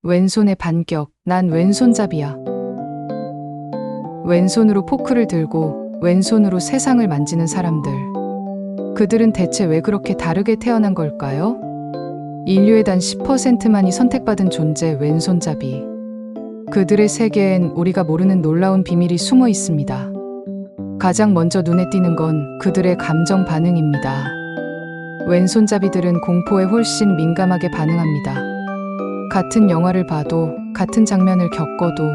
왼손의 반격, 난 왼손잡이야. 왼손으로 포크를 들고 왼손으로 세상을 만지는 사람들. 그들은 대체 왜 그렇게 다르게 태어난 걸까요? 인류의 단 10%만이 선택받은 존재 왼손잡이. 그들의 세계엔 우리가 모르는 놀라운 비밀이 숨어 있습니다. 가장 먼저 눈에 띄는 건 그들의 감정 반응입니다. 왼손잡이들은 공포에 훨씬 민감하게 반응합니다. 같은 영화를 봐도, 같은 장면을 겪어도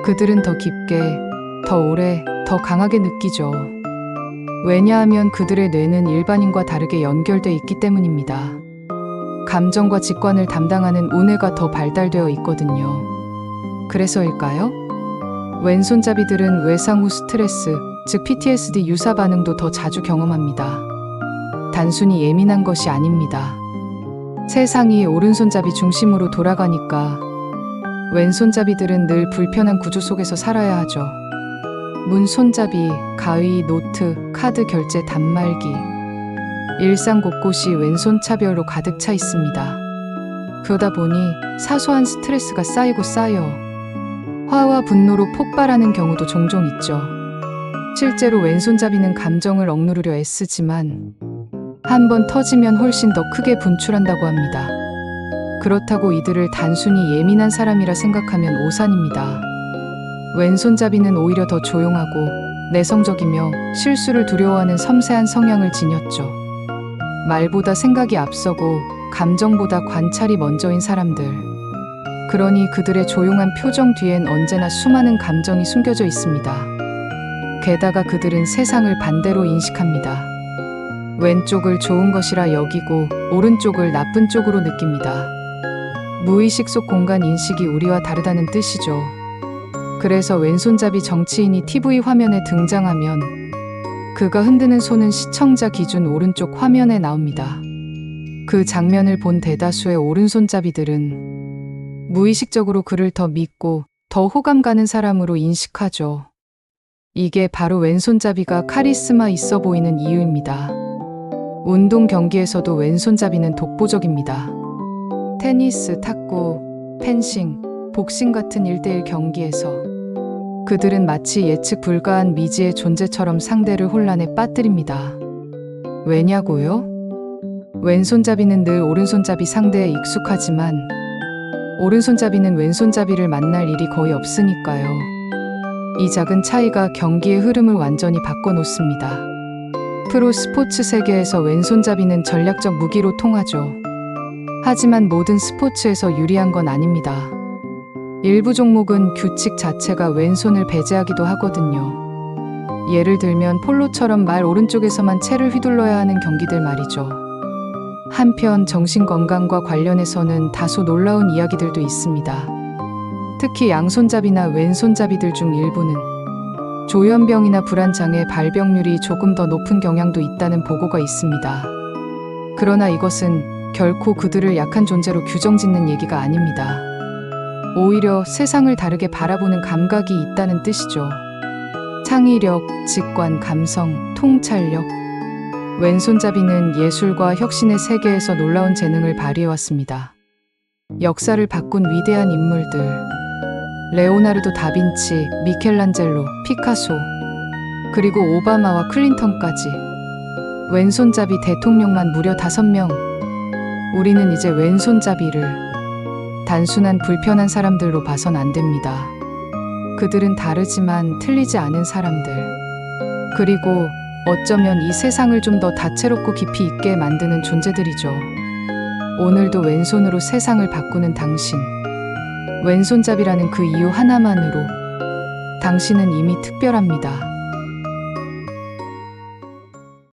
그들은 더 깊게, 더 오래, 더 강하게 느끼죠. 왜냐하면 그들의 뇌는 일반인과 다르게 연결돼 있기 때문입니다. 감정과 직관을 담당하는 우뇌가 더 발달되어 있거든요. 그래서일까요? 왼손잡이들은 외상 후 스트레스, 즉 PTSD 유사 반응도 더 자주 경험합니다. 단순히 예민한 것이 아닙니다. 세상이 오른손잡이 중심으로 돌아가니까 왼손잡이들은 늘 불편한 구조 속에서 살아야 하죠. 문 손잡이, 가위, 노트, 카드 결제 단말기. 일상 곳곳이 왼손 차별로 가득 차 있습니다. 그러다 보니 사소한 스트레스가 쌓이고 쌓여 화와 분노로 폭발하는 경우도 종종 있죠. 실제로 왼손잡이는 감정을 억누르려 애쓰지만 한번 터지면 훨씬 더 크게 분출한다고 합니다. 그렇다고 이들을 단순히 예민한 사람이라 생각하면 오산입니다. 왼손잡이는 오히려 더 조용하고 내성적이며 실수를 두려워하는 섬세한 성향을 지녔죠. 말보다 생각이 앞서고 감정보다 관찰이 먼저인 사람들. 그러니 그들의 조용한 표정 뒤엔 언제나 수많은 감정이 숨겨져 있습니다. 게다가 그들은 세상을 반대로 인식합니다. 왼쪽을 좋은 것이라 여기고 오른쪽을 나쁜 쪽으로 느낍니다. 무의식 속 공간 인식이 우리와 다르다는 뜻이죠. 그래서 왼손잡이 정치인이 TV 화면에 등장하면 그가 흔드는 손은 시청자 기준 오른쪽 화면에 나옵니다. 그 장면을 본 대다수의 오른손잡이들은 무의식적으로 그를 더 믿고 더 호감 가는 사람으로 인식하죠. 이게 바로 왼손잡이가 카리스마 있어 보이는 이유입니다. 운동 경기에서도 왼손잡이는 독보적입니다. 테니스, 탁구, 펜싱, 복싱 같은 1대1 경기에서 그들은 마치 예측 불가한 미지의 존재처럼 상대를 혼란에 빠뜨립니다. 왜냐고요? 왼손잡이는 늘 오른손잡이 상대에 익숙하지만 오른손잡이는 왼손잡이를 만날 일이 거의 없으니까요. 이 작은 차이가 경기의 흐름을 완전히 바꿔놓습니다. 프로 스포츠 세계에서 왼손잡이는 전략적 무기로 통하죠. 하지만 모든 스포츠에서 유리한 건 아닙니다. 일부 종목은 규칙 자체가 왼손을 배제하기도 하거든요. 예를 들면 폴로처럼 말 오른쪽에서만 채를 휘둘러야 하는 경기들 말이죠. 한편 정신건강과 관련해서는 다소 놀라운 이야기들도 있습니다. 특히 양손잡이나 왼손잡이들 중 일부는 조현병이나 불안장애 발병률이 조금 더 높은 경향도 있다는 보고가 있습니다. 그러나 이것은 결코 그들을 약한 존재로 규정짓는 얘기가 아닙니다. 오히려 세상을 다르게 바라보는 감각이 있다는 뜻이죠. 창의력, 직관, 감성, 통찰력. 왼손잡이는 예술과 혁신의 세계에서 놀라운 재능을 발휘해왔습니다. 역사를 바꾼 위대한 인물들. 레오나르도 다빈치, 미켈란젤로, 피카소, 그리고 오바마와 클린턴까지. 왼손잡이 대통령만 무려 5명. 우리는 이제 왼손잡이를 단순한 불편한 사람들로 봐선 안 됩니다. 그들은 다르지만 틀리지 않은 사람들. 그리고 어쩌면 이 세상을 좀 더 다채롭고 깊이 있게 만드는 존재들이죠. 오늘도 왼손으로 세상을 바꾸는 당신. 왼손잡이라는 그 이유 하나만으로 당신은 이미 특별합니다.